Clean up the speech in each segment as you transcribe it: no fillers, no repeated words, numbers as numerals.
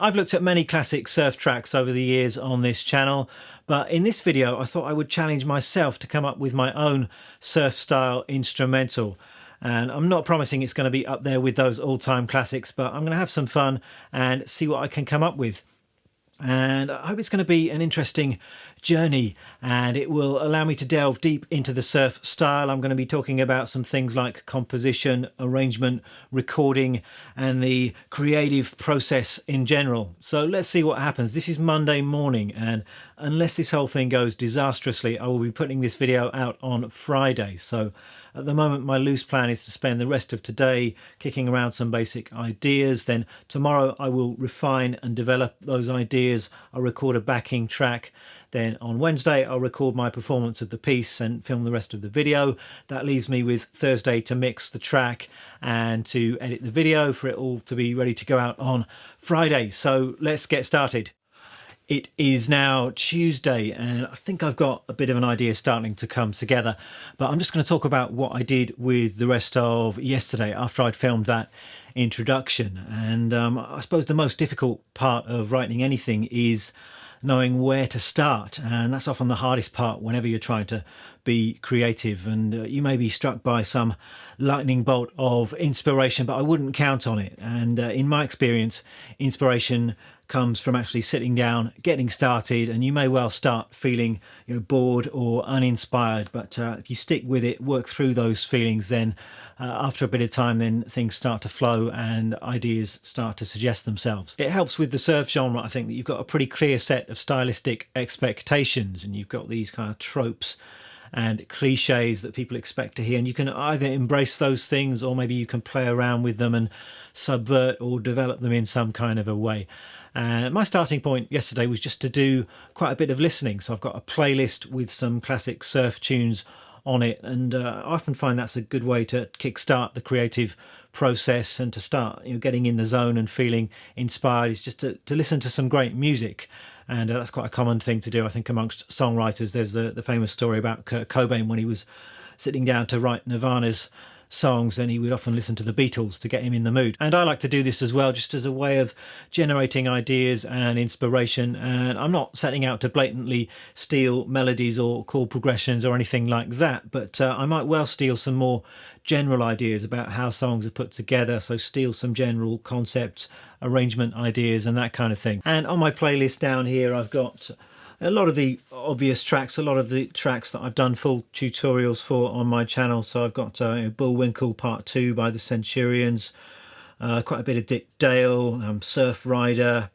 I've looked at many classic surf tracks over the years on this channel, but in this video I thought I would challenge myself to come up with my own surf style instrumental. And I'm not promising it's going to be up there with those all-time classics, but I'm going to have some fun and see what I can come up with. And I hope it's going to be an interesting journey and it will allow me to delve deep into the surf style. I'm going to be talking about some things like composition, arrangement, recording and the creative process in general. So let's see what happens. This is Monday morning, and unless this whole thing goes disastrously, I will be putting this video out on Friday. So at the moment my loose plan is to spend the rest of today kicking around some basic ideas. Then tomorrow I will refine and develop those ideas. I'll record a backing track. Then on Wednesday I'll record my performance of the piece and film the rest of the video. That leaves me with Thursday to mix the track and to edit the video for it all to be ready to go out on Friday. So let's get started. It is now Tuesday and I think I've got a bit of an idea starting to come together, but I'm just going to talk about what I did with the rest of yesterday after I'd filmed that introduction. And I suppose the most difficult part of writing anything is knowing where to start, and that's often the hardest part whenever you're trying to be creative. And you may be struck by some lightning bolt of inspiration, but I wouldn't count on it. And in my experience, inspiration comes from actually sitting down, getting started, and you may well start feeling bored or uninspired, but if you stick with it, work through those feelings, then after a bit of time then things start to flow and ideas start to suggest themselves. It helps with the surf genre, I think, that you've got a pretty clear set of stylistic expectations and you've got these kind of tropes and cliches that people expect to hear, and you can either embrace those things or maybe you can play around with them and subvert or develop them in some kind of a way. My starting point yesterday was just to do quite a bit of listening, so I've got a playlist with some classic surf tunes on it, and I often find that's a good way to kickstart the creative process and to start getting in the zone and feeling inspired, is just to listen to some great music. And that's quite a common thing to do, I think, amongst songwriters. There's the famous story about Kurt Cobain when he was sitting down to write Nirvana's songs, and he would often listen to the Beatles to get him in the mood. And I like to do this as well, just as a way of generating ideas and inspiration. And I'm not setting out to blatantly steal melodies or chord progressions or anything like that, but I might well steal some more general ideas about how songs are put together. So steal some general concepts, arrangement ideas and that kind of thing. And on my playlist down here I've got a lot of the obvious tracks, a lot of the tracks that I've done full tutorials for on my channel. So I've got Bullwinkle Part 2 by the Centurions, quite a bit of Dick Dale, Surf Rider,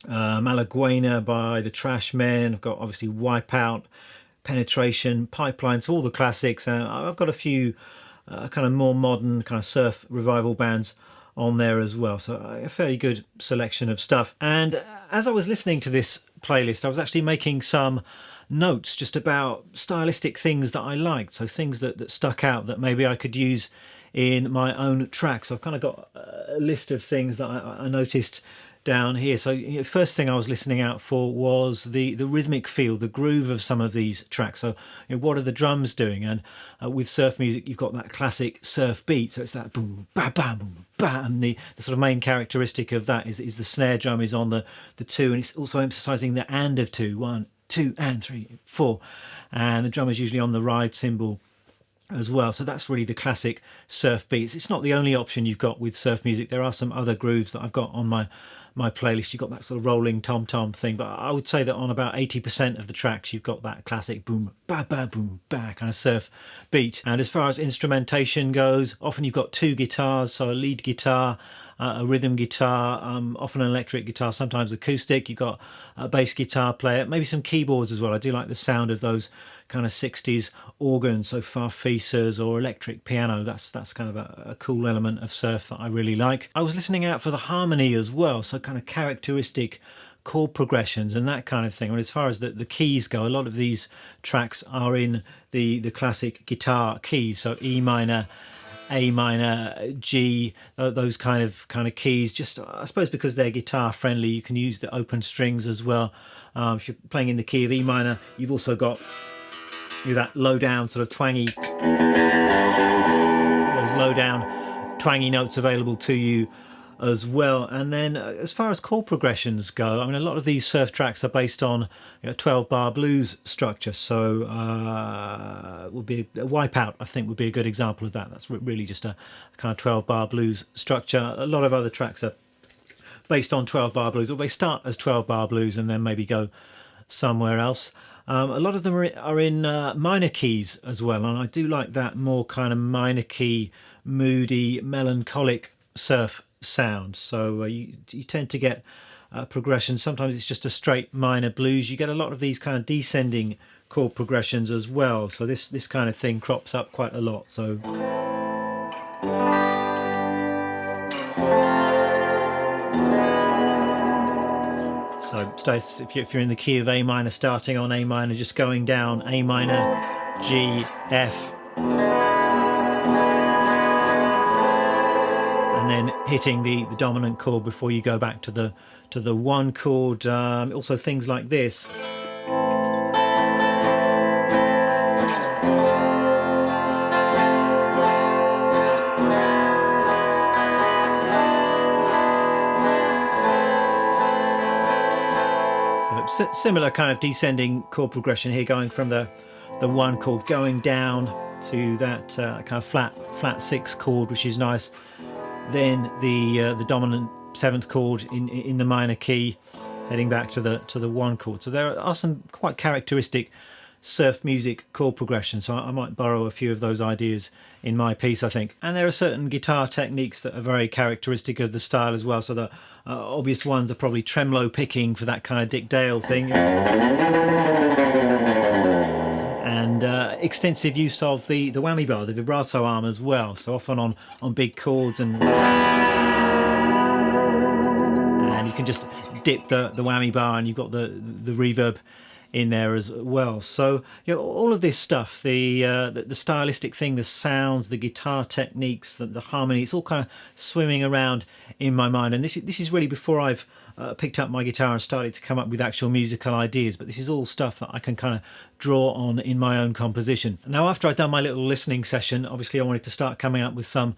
Malaguena by the Trashmen. I've got obviously Wipeout, Penetration, Pipeline, so all the classics. And I've got a few kind of more modern kind of surf revival bands on there as well, so a fairly good selection of stuff. And as I was listening to this playlist, I was actually making some notes just about stylistic things that I liked, so things that stuck out that maybe I could use in my own tracks. So I've kind of got a list of things that I noticed down here. So first thing I was listening out for was the rhythmic feel, the groove of some of these tracks. So what are the drums doing? And with surf music you've got that classic surf beat, so it's that boom ba bam boom bam. The sort of main characteristic of that is the snare drum is on the two, and it's also emphasizing the and of two, 1 2 and 3 4, and the drum is usually on the ride cymbal as well. So that's really the classic surf beats. It's not the only option you've got with surf music. There are some other grooves that I've got on my playlist. You've got that sort of rolling tom-tom thing, but I would say that on about 80% of the tracks you've got that classic boom ba ba boom ba kind of surf beat. And as far as instrumentation goes, often you've got two guitars, so a lead guitar, a rhythm guitar, often an electric guitar, sometimes acoustic. You've got a bass guitar player, maybe some keyboards as well. I do like the sound of those kind of 60s organs, so farfisas or electric piano. That's kind of a cool element of surf that I really like. I was listening out for the harmony as well, so kind of characteristic chord progressions and that kind of thing. And as far as the keys go, a lot of these tracks are in the classic guitar keys, so E minor, A minor, G, those kind of keys. Just I suppose because they're guitar friendly, you can use the open strings as well. If you're playing in the key of E minor, you've also got that low down sort of twangy, those low down twangy notes available to you as well. And then as far as chord progressions go, I mean, a lot of these surf tracks are based on 12-bar blues structure. So would be a Wipeout, I think, would be a good example of that. That's really just a kind of 12-bar blues structure. A lot of other tracks are based on 12-bar blues, or they start as 12-bar blues and then maybe go somewhere else. A lot of them are in minor keys as well, and I do like that more kind of minor key, moody, melancholic surf sound. So you tend to get progression. Sometimes it's just a straight minor blues. You get a lot of these kind of descending chord progressions as well. So this kind of thing crops up quite a lot. So if you're in the key of A minor, starting on A minor, just going down A minor, G, F, and then hitting the dominant chord before you go back to the one chord. Also things like this. Similar kind of descending chord progression here, going from the one chord going down to that kind of flat 6 chord, which is nice. Then the dominant 7th chord in the minor key, heading back to the one chord. So there are some quite characteristic surf music chord progressions. So I might borrow a few of those ideas in my piece, I think. And there are certain guitar techniques that are very characteristic of the style as well. So the obvious ones are probably tremolo picking for that kind of Dick Dale thing, and extensive use of the whammy bar, the vibrato arm as well. So often on big chords, and you can just dip the whammy bar, and you've got the reverb in there as well. So all of this stuff, the stylistic thing, the sounds, the guitar techniques, the harmony, it's all kind of swimming around in my mind. And this is really before I've picked up my guitar and started to come up with actual musical ideas. But this is all stuff that I can kind of draw on in my own composition. Now, after I'd done my little listening session, obviously I wanted to start coming up with some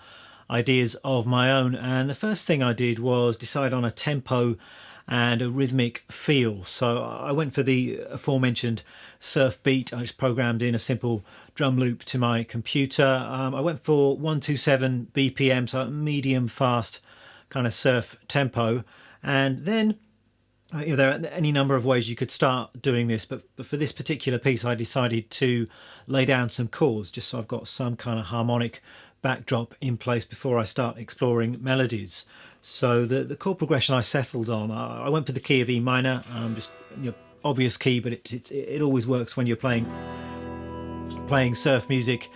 ideas of my own. And the first thing I did was decide on a tempo and a rhythmic feel. So I went for the aforementioned surf beat. I just programmed in a simple drum loop to my computer. I went for 127 BPM, so medium fast kind of surf tempo. And then there are any number of ways you could start doing this, but for this particular piece I decided to lay down some chords, just so I've got some kind of harmonic backdrop in place before I start exploring melodies. So the chord progression I settled on, I went for the key of E minor, just obvious key, but it always works when you're playing surf music.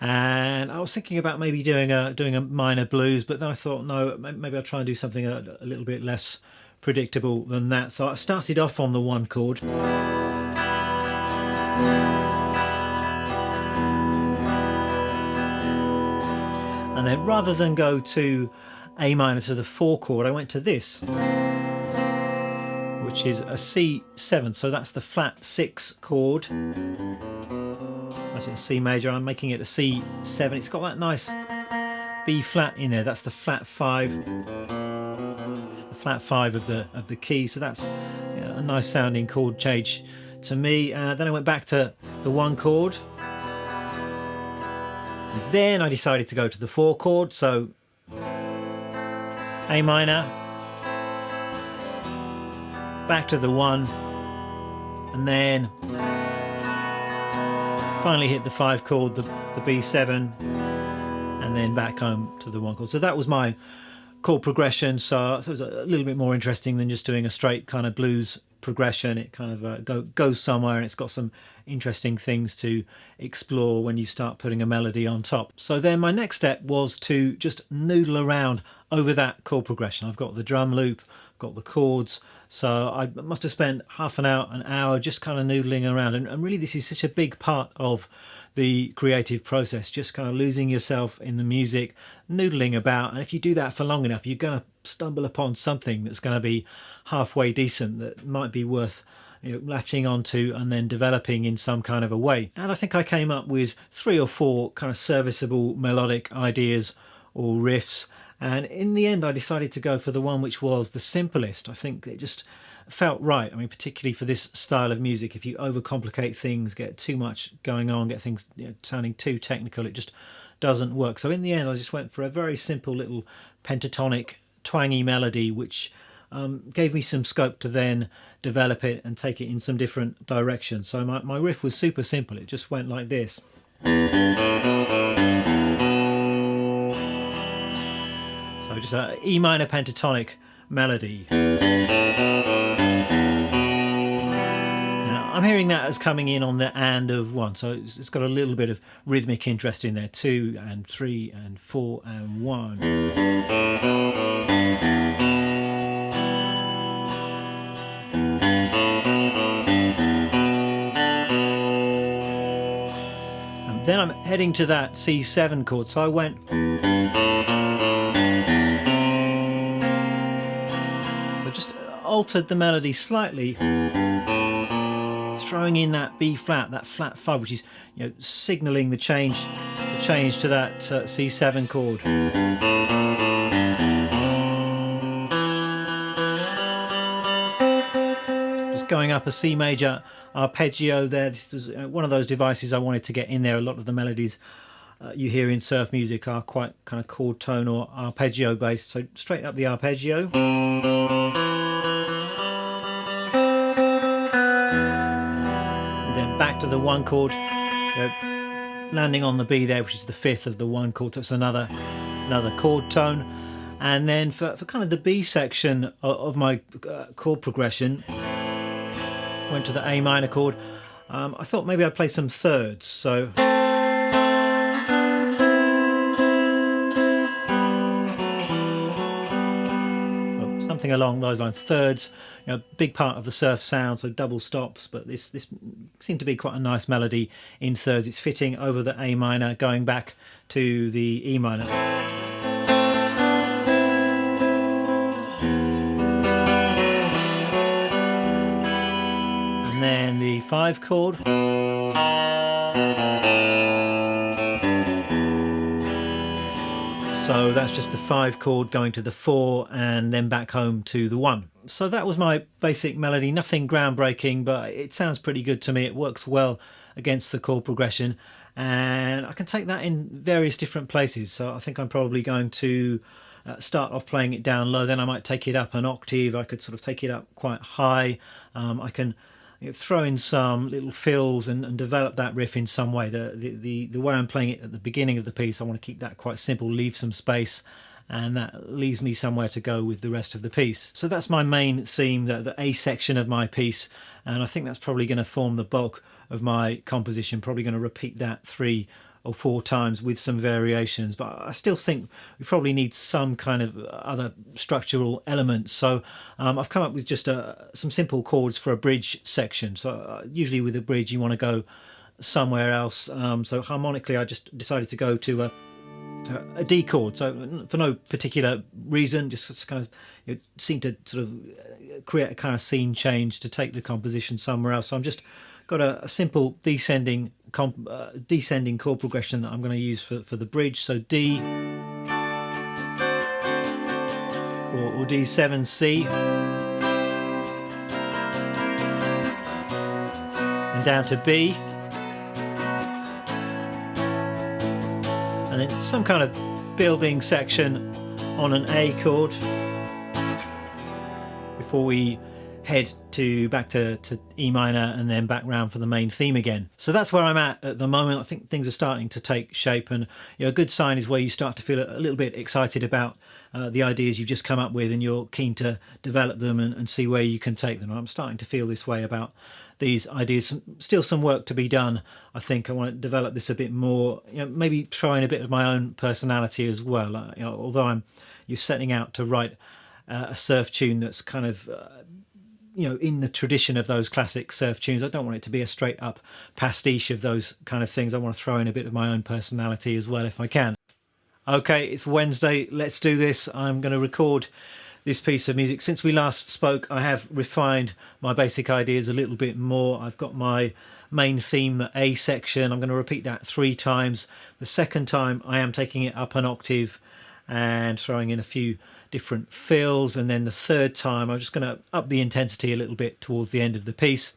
And I was thinking about maybe doing a minor blues, but then I thought, no, maybe I'll try and do something a little bit less predictable than that. So I started off on the one chord. And then rather than go to A minor to the 4 chord, I went to this, which is a C7. So that's the flat 6 chord. That's a C major. I'm making it a C7. It's got that nice B flat in there. That's the flat 5. The flat 5 of the key. So that's a nice sounding chord change to me. Then I went back to the 1 chord. Then I decided to go to the 4 chord, so A minor, back to the 1, and then finally hit the 5 chord, the B7, and then back home to the 1 chord. So that was my chord progression. So I thought it was a little bit more interesting than just doing a straight kind of blues progression. It kind of goes somewhere, and it's got some interesting things to explore when you start putting a melody on top. So then my next step was to just noodle around over that chord progression. I've got the drum loop, got the chords, so I must have spent half an hour just kind of noodling around. And really this is such a big part of the creative process, just kind of losing yourself in the music, noodling about. And if you do that for long enough, you're going to stumble upon something that's going to be halfway decent, that might be worth latching onto and then developing in some kind of a way. And I think I came up with 3 or 4 kind of serviceable melodic ideas or riffs, And in the end, I decided to go for the one which was the simplest. I think it just felt right. I mean, particularly for this style of music, if you overcomplicate things, get too much going on, get things sounding too technical, it just doesn't work. So in the end, I just went for a very simple little pentatonic, twangy melody, which gave me some scope to then develop it and take it in some different directions. So my riff was super simple. It just went like this. So just a E minor pentatonic melody. And I'm hearing that as coming in on the and of 1, so it's got a little bit of rhythmic interest in there. 2 and 3 and 4 and 1. And then I'm heading to that C7 chord, so I went. Just altered the melody slightly, throwing in that B flat, that flat 5, which is signalling the change to that C7 chord. Just going up a C major arpeggio there. This was one of those devices I wanted to get in there. A lot of the melodies you hear in surf music are quite kind of chord tone or arpeggio based, so straight up the arpeggio. Then back to the 1 chord, landing on the B there, which is the 5th of the 1 chord, so it's another chord tone. And then for kind of the B section of my chord progression, went to the A minor chord. I thought maybe I'd play some thirds, so something along those lines. Thirds, big part of the surf sound, so double stops, but this seemed to be quite a nice melody in thirds. It's fitting over the A minor, going back to the E minor. And then the 5 chord. So that's just the 5 chord going to the 4 and then back home to the 1. So that was my basic melody, nothing groundbreaking, but it sounds pretty good to me. It works well against the chord progression, and I can take that in various different places. So I think I'm probably going to start off playing it down low, then I might take it up an octave. I could sort of take it up quite high. I can throw in some little fills and develop that riff in some way. The way I'm playing it at the beginning of the piece, I want to keep that quite simple, leave some space, and that leaves me somewhere to go with the rest of the piece. So that's my main theme, the A section of my piece, and I think that's probably going to form the bulk of my composition. Probably going to repeat that 3 or 4 times with some variations, but I still think we probably need some kind of other structural elements. So I've come up with just some simple chords for a bridge section. So usually with a bridge you want to go somewhere else. So harmonically I just decided to go to a D chord. So for no particular reason, just kind of seemed to sort of create a kind of scene change to take the composition somewhere else. So I'm just got a simple descending chord progression that I'm going to use for the bridge. So D or D7C, and down to B, and then some kind of building section on an A chord before we head back to E minor and then back round for the main theme again. So that's where I'm at the moment. I think things are starting to take shape, and a good sign is where you start to feel a little bit excited about the ideas you've just come up with, and you're keen to develop them and see where you can take them. I'm starting to feel this way about these ideas. Still some work to be done. I think I want to develop this a bit more, maybe try in a bit of my own personality as well. Although you're setting out to write a surf tune that's kind of in the tradition of those classic surf tunes, I don't want it to be a straight up pastiche of those kind of things. I want to throw in a bit of my own personality as well if I can. Okay, it's Wednesday, let's do this. I'm going to record this piece of music. Since we last spoke, I have refined my basic ideas a little bit more. I've got my main theme, the A section. I'm going to repeat that 3 times. The second time I am taking it up an octave and throwing in a few different fills, and then the third time I'm just going to up the intensity a little bit towards the end of the piece.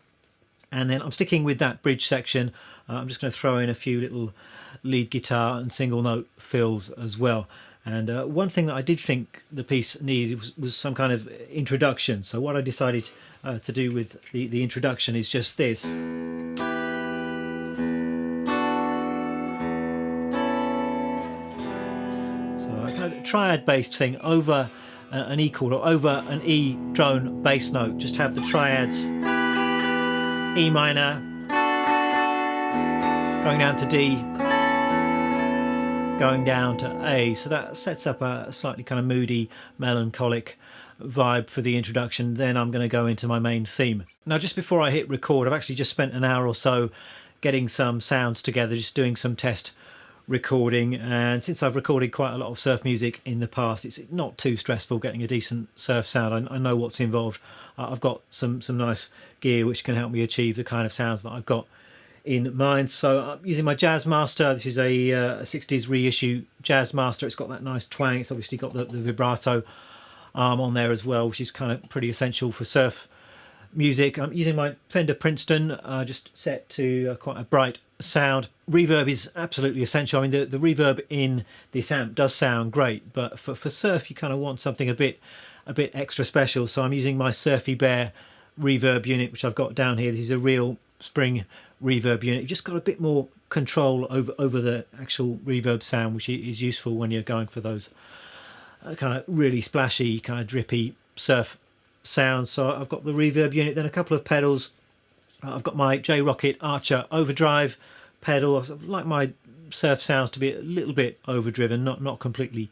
And then I'm sticking with that bridge section. I'm just going to throw in a few little lead guitar and single note fills as well. And one thing that I did think the piece needed was some kind of introduction. So what I decided to do with the introduction is just this. So a kind of triad-based thing over an E chord or over an E drone bass note. Just have the triads, E minor, going down to D, going down to A. So that sets up a slightly kind of moody, melancholic vibe for the introduction. Then I'm going to go into my main theme. Now, just before I hit record, I've actually just spent an hour or so getting some sounds together, just doing some test recording. And since I've recorded quite a lot of surf music in the past, it's not too stressful getting a decent surf sound. I know what's involved. I've got some nice gear which can help me achieve the kind of sounds that I've got in mind. So I'm using my Jazz Master. This is a 60s reissue Jazz Master. It's got that nice twang. It's obviously got the vibrato arm on there as well, which is kind of pretty essential for surf music. I'm using my Fender Princeton, just set to quite a bright sound. Reverb is absolutely essential. I mean, the reverb in this amp does sound great, but for surf you kind of want something a bit extra special. So I'm using my Surfy Bear reverb unit, which I've got down here. This is a real spring reverb unit. You've just got a bit more control over the actual reverb sound, which is useful when you're going for those kind of really splashy, kind of drippy surf sounds. So I've got the reverb unit, then a couple of pedals. I've got my J-Rocket Archer overdrive pedal. I like my surf sounds to be a little bit overdriven, not completely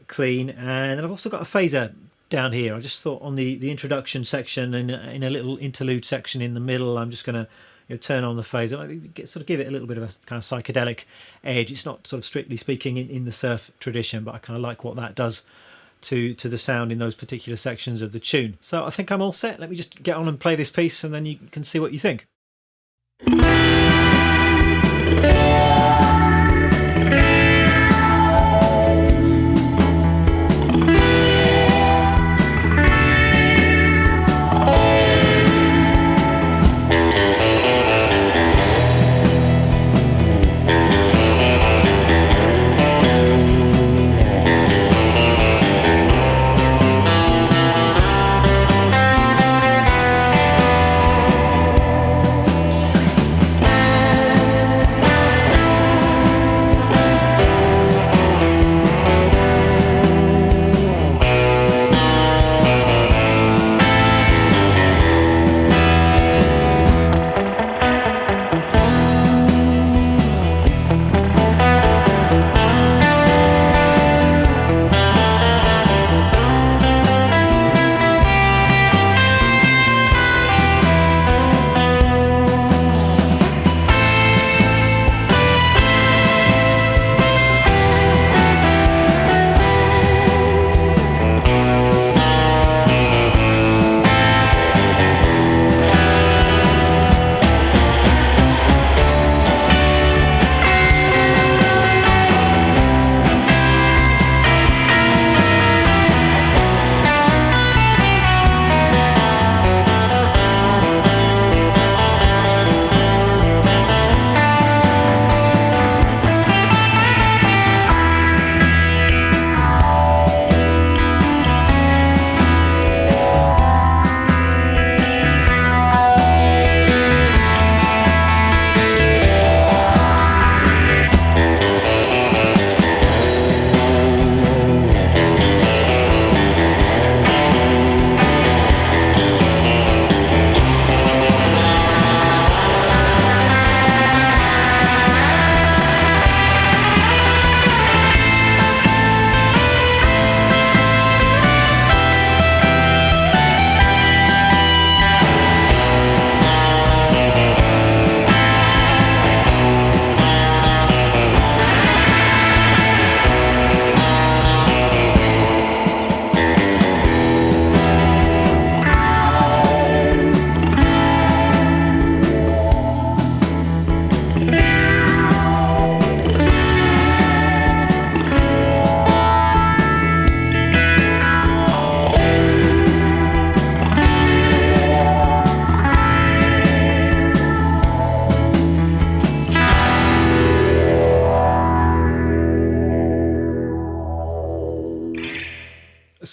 clean. And then I've also got a phaser down here. I just thought on the introduction section and in a little interlude section in the middle, I'm just going to turn on the phaser, sort of give it a little bit of a kind of psychedelic edge. It's not sort of strictly speaking in the surf tradition, but I kind of like what that does to the sound in those particular sections of the tune. So I think I'm all set. Let me just get on and play this piece, and then you can see what you think.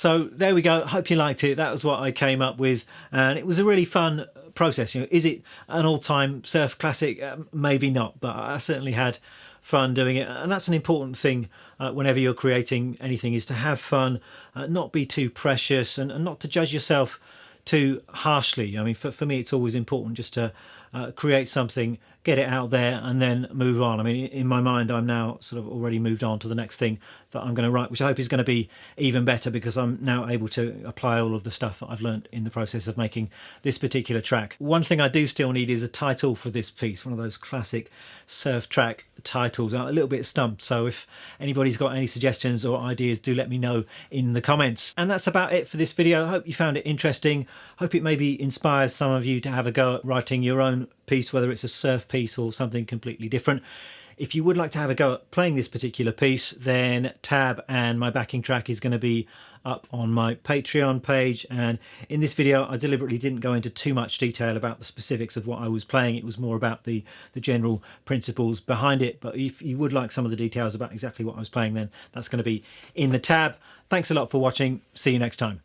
So there we go. Hope you liked it. That was what I came up with, and it was a really fun process. You know, is it an all-time surf classic? Maybe not, but I certainly had fun doing it, and that's an important thing whenever you're creating anything, is to have fun, not be too precious, and not to judge yourself too harshly. I mean, for me, it's always important just to create something, get it out there, and then move on. I mean, in my mind, I'm now sort of already moved on to the next thing that I'm going to write, which I hope is going to be even better, because I'm now able to apply all of the stuff that I've learned in the process of making this particular track. One thing I do still need is a title for this piece, one of those classic surf track titles. I'm a little bit stumped, so if anybody's got any suggestions or ideas, do let me know in the comments. And that's about it for this video. I hope you found it interesting. Hope it maybe inspires some of you to have a go at writing your own piece, whether it's a surf piece or something completely different. If you would like to have a go at playing this particular piece, then tab and my backing track is going to be up on my Patreon page. And in this video, I deliberately didn't go into too much detail about the specifics of what I was playing. It was more about the general principles behind it. But if you would like some of the details about exactly what I was playing, then that's going to be in the tab. Thanks a lot for watching. See you next time.